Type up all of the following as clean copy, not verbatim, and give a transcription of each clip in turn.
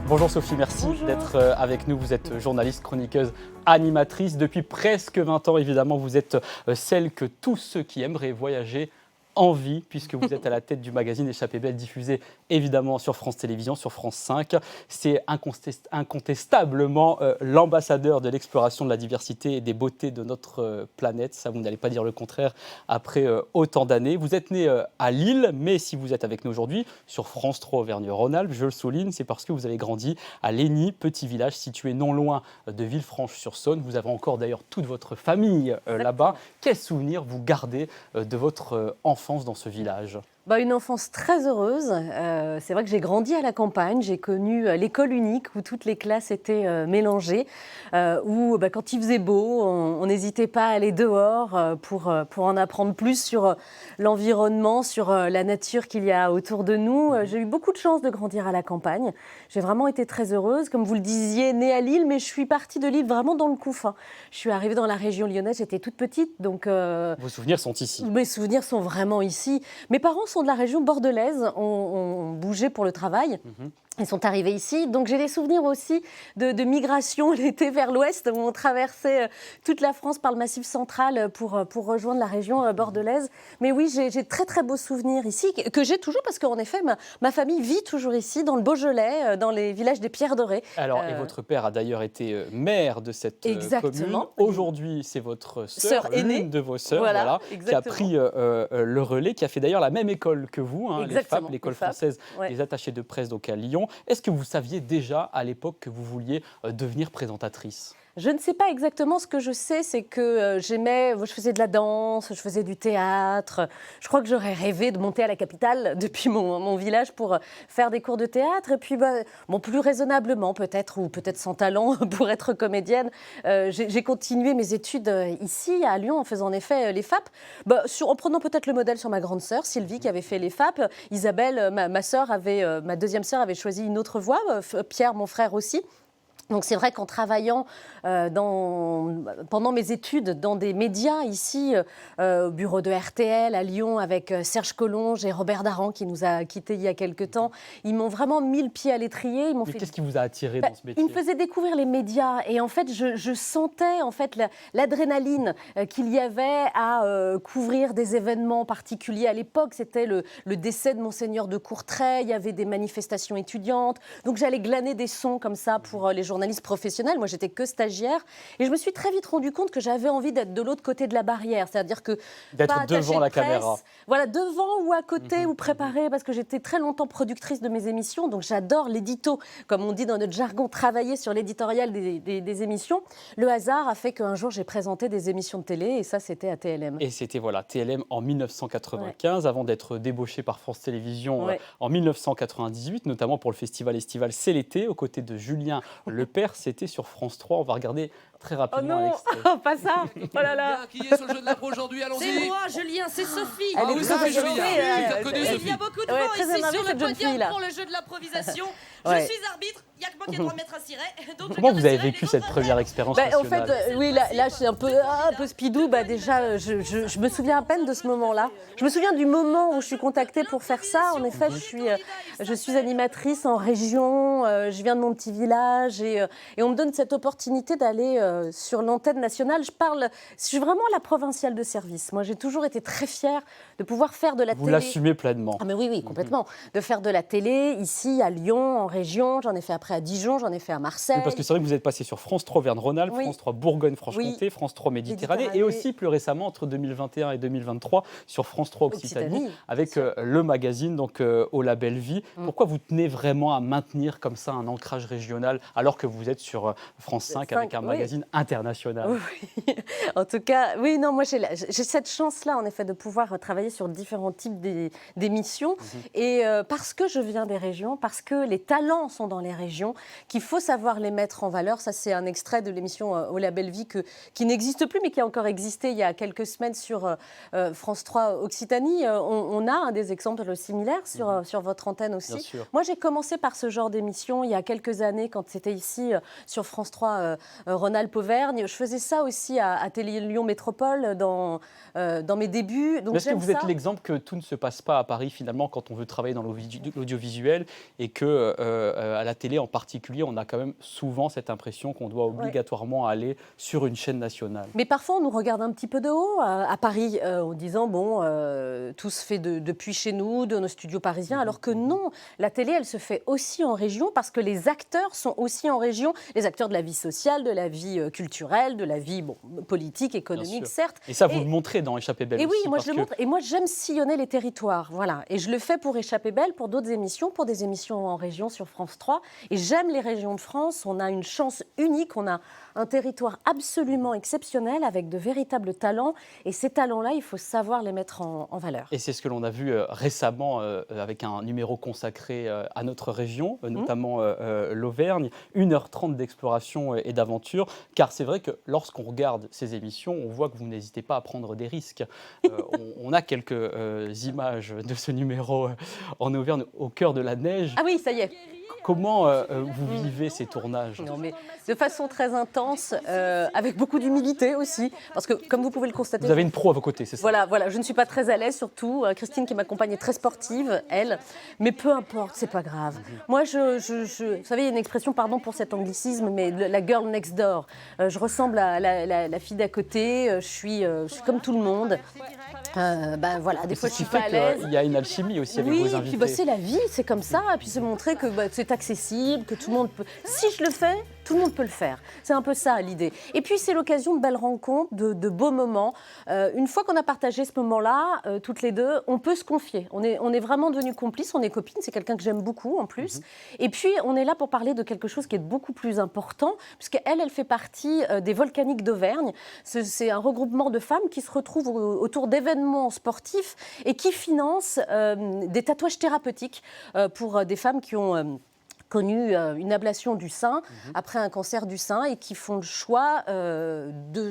Bonjour Sophie, merci d'être avec nous. Vous êtes journaliste, chroniqueuse, animatrice. Depuis presque 20 ans, évidemment, vous êtes celle que tous ceux qui aimeraient voyager envient, puisque vous êtes à la tête du magazine Échappée Belle, diffusé évidemment sur France Télévisions, sur France 5. C'est incontestablement l'ambassadeur de l'exploration de la diversité et des beautés de notre planète. Ça, vous n'allez pas dire le contraire après autant d'années. Vous êtes né à Lille, mais si vous êtes avec nous aujourd'hui sur France 3 Auvergne-Rhône-Alpes, je le souligne, c'est parce que vous avez grandi à Légny, petit village situé non loin de Villefranche-sur-Saône. Vous avez encore d'ailleurs toute votre famille là-bas. Quels souvenirs vous gardez de votre enfance dans ce village ? Une enfance très heureuse. C'est vrai que j'ai grandi à la campagne. J'ai connu l'école unique où toutes les classes étaient mélangées, où quand il faisait beau, on n'hésitait pas à aller dehors pour en apprendre plus sur l'environnement, sur la nature qu'il y a autour de nous. J'ai eu beaucoup de chance de grandir à la campagne. J'ai vraiment été très heureuse. Comme vous le disiez, née à Lille, mais je suis partie de Lille vraiment dans le couffin. Je suis arrivée dans la région lyonnaise, j'étais toute petite. Donc, vos souvenirs sont ici ? Mes souvenirs sont vraiment ici. Mes parents sont de la région bordelaise, on bougeait pour le travail. Ils sont arrivés ici, donc j'ai des souvenirs aussi de migration l'été vers l'ouest, où on traversait toute la France par le Massif central pour rejoindre la région bordelaise. Mais oui, j'ai très très beaux souvenirs ici, que j'ai toujours, parce qu'en effet, ma famille vit toujours ici, dans le Beaujolais, dans les villages des Pierres Dorées. Alors, et votre père a d'ailleurs été maire de cette commune. Aujourd'hui, c'est votre sœur, l'une de vos sœurs, qui a pris le relais, qui a fait d'ailleurs la même école que vous, les FAP, l'école française des attachés de presse, donc à Lyon. Est-ce que vous saviez déjà à l'époque que vous vouliez devenir présentatrice ? Je ne sais pas exactement. Ce que je sais, c'est que je faisais de la danse, je faisais du théâtre. Je crois que j'aurais rêvé de monter à la capitale depuis mon village pour faire des cours de théâtre. Et puis, plus raisonnablement peut-être, ou peut-être sans talent pour être comédienne, j'ai continué mes études ici, à Lyon, en faisant en effet les FAP. En prenant peut-être le modèle sur ma grande sœur, Sylvie, qui avait fait les FAP. Isabelle, ma deuxième sœur, avait choisi une autre voie. Pierre, mon frère aussi. Donc c'est vrai qu'en travaillant pendant mes études dans des médias ici, au bureau de RTL à Lyon avec Serge Collonges et Robert Daran qui nous a quittés il y a quelques temps, ils m'ont vraiment mis le pied à l'étrier. Qu'est-ce qui vous a attiré dans ce métier ? Ils me faisaient découvrir les médias et en fait je sentais en fait l'adrénaline qu'il y avait à couvrir des événements particuliers. À l'époque, c'était le décès de Monseigneur de Courtrai, il y avait des manifestations étudiantes, donc j'allais glaner des sons comme ça pour les journalistes professionnels. Moi, j'étais que stagiaire et je me suis très vite rendu compte que j'avais envie d'être de l'autre côté de la barrière, c'est-à-dire que d'être devant la caméra. Voilà, devant ou à côté ou préparer, parce que j'étais très longtemps productrice de mes émissions, donc j'adore l'édito, comme on dit dans notre jargon, travailler sur l'éditorial des émissions. Le hasard a fait qu'un jour j'ai présenté des émissions de télé et ça, c'était à TLM. Et c'était TLM en 1995, avant d'être débauché par France Télévisions en 1998, notamment pour le festival estival C'est l'été, aux côtés de Julien Lepers. C'était sur France 3. On va regarder très rapidement un extrait. Oh non, pas ça. Oh là là. Qui est sur le jeu de l'impro aujourd'hui? Allons-y. C'est moi, Julien, c'est Sophie. Ah oui, Sophie, Julien. Il y a beaucoup de vent ici sur le podium pour le jeu de l'improvisation. Je suis arbitre, il n'y a que moi qui ai le droit de mettre un siret. Comment vous avez vécu cette première expérience nationale? En fait, oui, là je suis un peu speedou. Déjà, je me souviens à peine de ce moment-là. Je me souviens du moment où je suis contactée pour faire ça. En effet, je suis animatrice en région, je viens de mon petit village et on me donne cette opportunité d'aller sur l'antenne nationale. Je suis vraiment la provinciale de service. Moi, j'ai toujours été très fière de pouvoir faire de la télé. Vous l'assumez pleinement. Ah mais oui, complètement. De faire de la télé ici, à Lyon, en région. J'en ai fait après à Dijon, j'en ai fait à Marseille. Oui, parce que c'est vrai que vous êtes passé sur France 3 Auvergne-Rhône-Alpes, France 3 Bourgogne-Franche-Comté, France 3 Méditerranée et aussi plus récemment, entre 2021 et 2023, sur France 3 Occitanie avec le magazine, donc au label Vie. Pourquoi vous tenez vraiment à maintenir comme ça un ancrage régional alors que vous êtes sur France 5 avec un magazine international? Oui. En tout cas, oui, non, moi j'ai cette chance-là, en effet, de pouvoir travailler sur différents types d'émissions. Et parce que je viens des régions, parce que les talents sont dans les régions, qu'il faut savoir les mettre en valeur. Ça, c'est un extrait de l'émission Au label Vie qui n'existe plus, mais qui a encore existé il y a quelques semaines sur France 3 Occitanie. On a des exemples similaires sur votre antenne aussi. Moi, j'ai commencé par ce genre d'émission il y a quelques années, quand c'était ici sur France 3 Rhône-Alpes Groupe Auvergne. Je faisais ça aussi à Télé Lyon Métropole dans mes débuts. Donc est-ce que vous êtes l'exemple que tout ne se passe pas à Paris finalement quand on veut travailler dans l'audiovisuel et que à la télé en particulier, on a quand même souvent cette impression qu'on doit obligatoirement aller sur une chaîne nationale? Mais parfois, on nous regarde un petit peu de haut à Paris en disant bon, tout se fait depuis chez nous, de nos studios parisiens, alors que non, la télé, elle se fait aussi en région parce que les acteurs sont aussi en région, les acteurs de la vie sociale, de la vie culturelle, de la vie politique, économique, certes. Et ça, vous le montrez dans Échappée belle et aussi. Oui, moi je le montre. Et moi, j'aime sillonner les territoires. Voilà. Et je le fais pour Échappée belle, pour d'autres émissions, pour des émissions en région sur France 3. Et j'aime les régions de France. On a une chance unique. On a un territoire absolument exceptionnel avec de véritables talents. Et ces talents-là, il faut savoir les mettre en valeur. Et c'est ce que l'on a vu récemment avec un numéro consacré à notre région, notamment l'Auvergne. 1h30 d'exploration et d'aventure. Car c'est vrai que lorsqu'on regarde ces émissions, on voit que vous n'hésitez pas à prendre des risques. On a quelques images de ce numéro en Auvergne, au cœur de la neige. Ah oui, ça y est. Comment vous vivez ces tournages? Non, mais de façon très intense, avec beaucoup d'humilité aussi, parce que comme vous pouvez le constater... Vous avez une pro à vos côtés, c'est ça? Voilà, je ne suis pas très à l'aise surtout. Christine qui m'accompagne est très sportive, elle, mais peu importe, c'est pas grave. Moi, vous savez, il y a une expression, pardon pour cet anglicisme, mais la girl next door. Je ressemble à la fille d'à côté, je suis comme tout le monde. Voilà, des fois je suis pas à l'aise. Il y a une alchimie aussi avec vos invités. Et puis c'est la vie, c'est comme ça. Et puis se montrer que c'est accessible, que tout le monde peut. Si je le fais, tout le monde peut le faire. C'est un peu ça l'idée. Et puis c'est l'occasion de belles rencontres, de beaux moments. Une fois qu'on a partagé ce moment-là, toutes les deux, on peut se confier. On est vraiment devenus complices, on est copines. C'est quelqu'un que j'aime beaucoup en plus. Et puis on est là pour parler de quelque chose qui est beaucoup plus important, puisqu'elle fait partie des Volcaniques d'Auvergne. C'est un regroupement de femmes qui se retrouvent autour d'événements sportifs et qui financent des tatouages thérapeutiques pour des femmes qui ont connu une ablation du sein après un cancer du sein et qui font le choix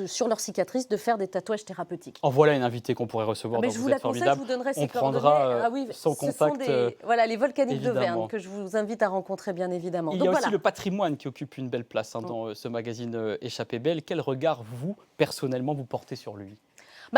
sur leur cicatrice de faire des tatouages thérapeutiques. En voilà une invitée qu'on pourrait recevoir dans Vous êtes formidable. Je vous donnerai ses coordonnées. On prendra son ce contact. Sont les Volcaniques d'Auvergne que je vous invite à rencontrer bien évidemment. Il y a aussi le patrimoine qui occupe une belle place dans ce magazine Échappée belle. Quel regard vous, personnellement, vous portez sur lui?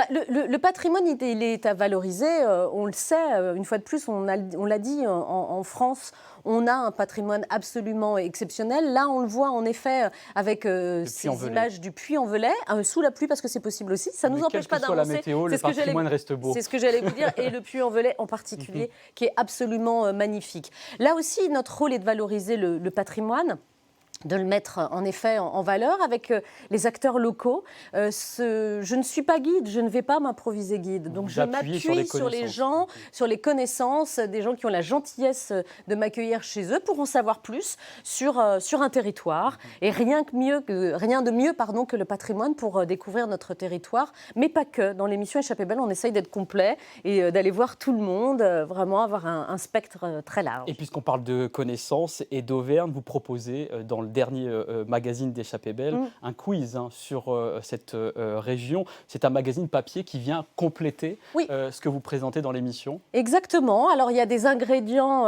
Le patrimoine, il est à valoriser, on le sait, une fois de plus, on l'a dit, en France, on a un patrimoine absolument exceptionnel. Là, on le voit en effet avec ces images du Puy-en-Velay, sous la pluie parce que c'est possible aussi. Ça ne nous empêche pas d'avancer. La météo, le patrimoine reste beau. C'est ce que j'allais vous dire, et le Puy-en-Velay en particulier, qui est absolument magnifique. Là aussi, notre rôle est de valoriser le patrimoine, de le mettre en effet en valeur avec les acteurs locaux. Je ne suis pas guide, je ne vais pas m'improviser guide. Donc je m'appuie sur les gens, sur les connaissances, des gens qui ont la gentillesse de m'accueillir chez eux pour en savoir plus sur un territoire. Et rien de mieux que le patrimoine pour découvrir notre territoire, mais pas que. Dans l'émission Échappée belle, on essaye d'être complet et d'aller voir tout le monde, vraiment avoir un spectre très large. Et puisqu'on parle de connaissances et d'Auvergne, vous proposez dans le dernier magazine d'Échappée belle, un quiz sur cette région. C'est un magazine papier qui vient compléter ce que vous présentez dans l'émission. Exactement. Alors, il y a des ingrédients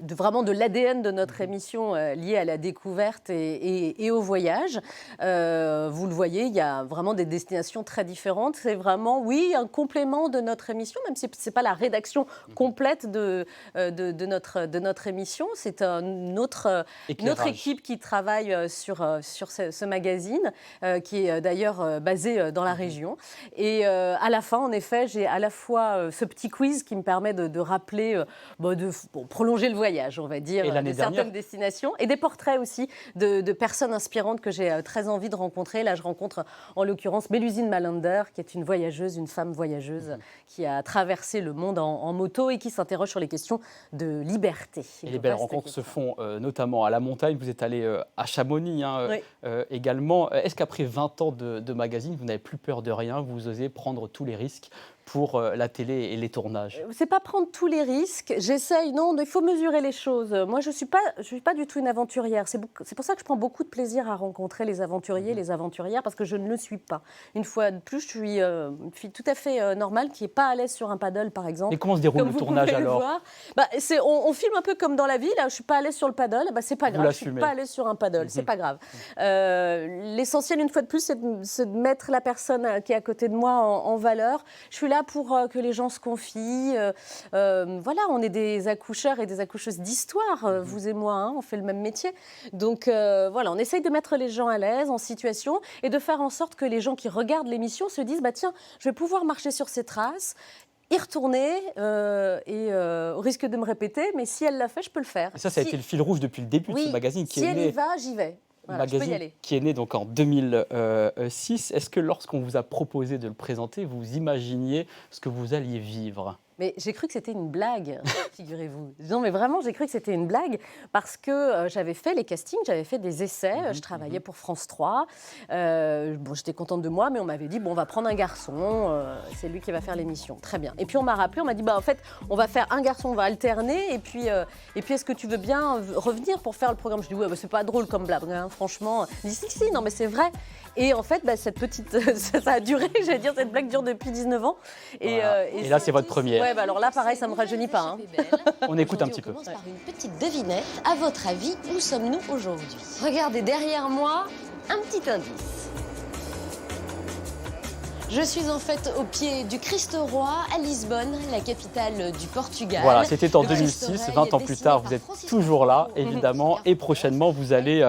vraiment de l'ADN de notre émission liée à la découverte et au voyage. Vous le voyez, il y a vraiment des destinations très différentes. C'est vraiment, un complément de notre émission, même si ce n'est pas la rédaction complète de notre émission. C'est une autre équipe qui travaille sur ce magazine, qui est d'ailleurs basé dans la région. Et à la fin, en effet, j'ai à la fois ce petit quiz qui me permet de rappeler, de prolonger le voyage, on va dire, de certaines destinations, et des portraits aussi de personnes inspirantes que j'ai très envie de rencontrer. Là, je rencontre en l'occurrence Mélusine Malander, qui est une femme voyageuse, qui a traversé le monde en moto et qui s'interroge sur les questions de liberté. Et les belles rencontres se font notamment à la montagne. Vous êtes allé à Chamonix également. Est-ce qu'après 20 ans de magazine, vous n'avez plus peur de rien? Vous osez prendre tous les risques pour la télé et les tournages? C'est pas prendre tous les risques. J'essaye, non, il faut mesurer les choses. Moi, je suis pas du tout une aventurière. C'est pour ça que je prends beaucoup de plaisir à rencontrer les aventuriers, les aventurières, parce que je ne le suis pas. Une fois de plus, je suis une fille tout à fait normale qui n'est pas à l'aise sur un paddle, par exemple. Et comment se déroule le tournage alors? On filme un peu comme dans la vie. Là, je suis pas à l'aise sur le paddle. C'est pas grave. Je suis pas à l'aise sur un paddle. C'est pas grave. L'essentiel, une fois de plus, c'est de mettre la personne qui est à côté de moi en valeur. Je suis là pour que les gens se confient. Voilà, on est des accoucheurs et des accoucheuses d'histoire, vous et moi, hein, on fait le même métier. Donc voilà, on essaye de mettre les gens à l'aise, en situation, et de faire en sorte que les gens qui regardent l'émission se disent, tiens, je vais pouvoir marcher sur ces traces, y retourner, au risque de me répéter, mais si elle l'a fait, je peux le faire. Et ça a été le fil rouge depuis le début de ce magazine qui si est elle né. y va, j'y vais. Voilà, Magazine qui est né donc en 2006. Est-ce que lorsqu'on vous a proposé de le présenter, vous imaginiez ce que vous alliez vivre? Mais j'ai cru que c'était une blague, figurez-vous. Non, mais vraiment, j'ai cru que c'était une blague parce que j'avais fait les castings, j'avais fait des essais, je travaillais pour France 3. J'étais contente de moi, mais on m'avait dit, on va prendre un garçon, c'est lui qui va faire l'émission. Très bien. Et puis on m'a rappelé, on m'a dit, en fait, on va faire un garçon, on va alterner, et puis est-ce que tu veux bien revenir pour faire le programme? Je dis, ouais, c'est pas drôle comme blague, hein, franchement. Je dis, si, non, mais c'est vrai. Et en fait, cette petite, ça a duré, j'allais dire, cette blague dure depuis 19 ans. Voilà. Et là, c'est votre première. Ouais, alors là, pareil, ça ne me rajeunit pas. Hein. On écoute un petit peu. On commence par une petite devinette. À votre avis, où sommes-nous aujourd'hui? Regardez derrière moi, un petit indice. Je suis en fait au pied du Christ-Roi à Lisbonne, la capitale du Portugal. Voilà, c'était en 2006, 20 ans plus tard, vous êtes toujours là, évidemment, et prochainement, vous allez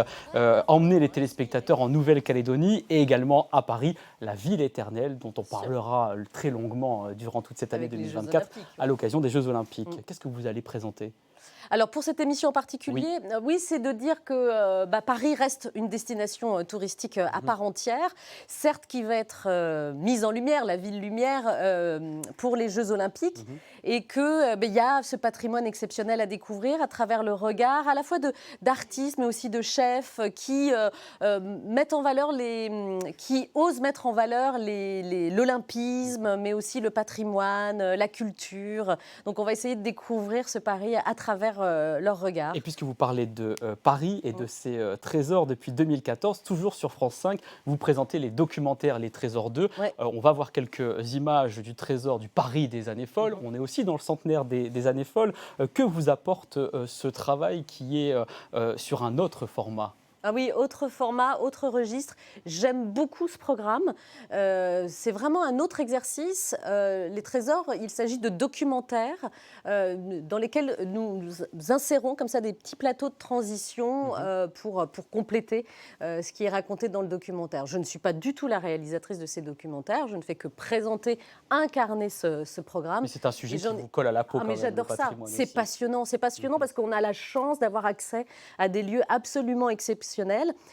emmener les téléspectateurs en Nouvelle-Calédonie et également à Paris, la ville éternelle, dont on parlera très longuement durant toute cette année 2024, à l'occasion des Jeux Olympiques. Qu'est-ce que vous allez présenter ? Alors pour cette émission en particulier, oui, c'est de dire que Paris reste une destination touristique à part entière, certes qui va être mise en lumière, la ville lumière, pour les Jeux Olympiques, et qu'il y a ce patrimoine exceptionnel à découvrir à travers le regard à la fois d'artistes, mais aussi de chefs qui mettent en valeur qui osent mettre en valeur l'olympisme, mais aussi le patrimoine, la culture. Donc on va essayer de découvrir ce Paris à travers leur regard. Et puisque vous parlez de Paris et de ses trésors depuis 2014, toujours sur France 5, vous présentez les documentaires Les Trésors 2. On va voir quelques images du trésor du Paris des années folles. On est aussi dans le centenaire des années folles. Que vous apporte ce travail qui est sur un autre format ? Ah oui, autre format, autre registre. J'aime beaucoup ce programme. C'est vraiment un autre exercice. Les Trésors, il s'agit de documentaires dans lesquels nous insérons comme ça des petits plateaux de transition pour compléter ce qui est raconté dans le documentaire. Je ne suis pas du tout la réalisatrice de ces documentaires. Je ne fais que présenter, incarner ce programme. Mais c'est un sujet qui vous colle à la peau. Mais j'adore ça. C'est passionnant. C'est passionnant parce qu'on a la chance d'avoir accès à des lieux absolument exceptionnels.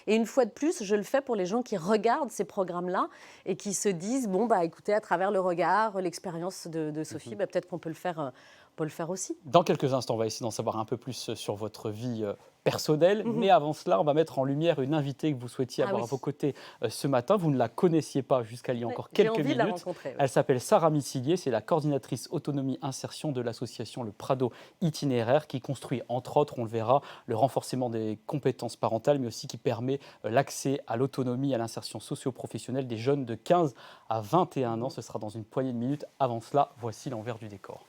Et une fois de plus, je le fais pour les gens qui regardent ces programmes-là et qui se disent, écoutez, à travers le regard, l'expérience de Sophie, peut-être qu'on peut le faire aussi. Dans quelques instants, on va essayer d'en savoir un peu plus sur votre vie personnelle. Mais avant cela, on va mettre en lumière une invitée que vous souhaitiez avoir à vos côtés ce matin. Vous ne la connaissiez pas jusqu'à il y a encore quelques minutes. De la rencontrer, Elle s'appelle Sarah Missillier, c'est la coordinatrice autonomie insertion de l'association Le Prado Itinéraire qui construit, entre autres, on le verra, le renforcement des compétences parentales, mais aussi qui permet l'accès à l'autonomie, à l'insertion socio-professionnelle des jeunes de 15 à 21 ans. Ce sera dans une poignée de minutes. Avant cela, voici l'envers du décor.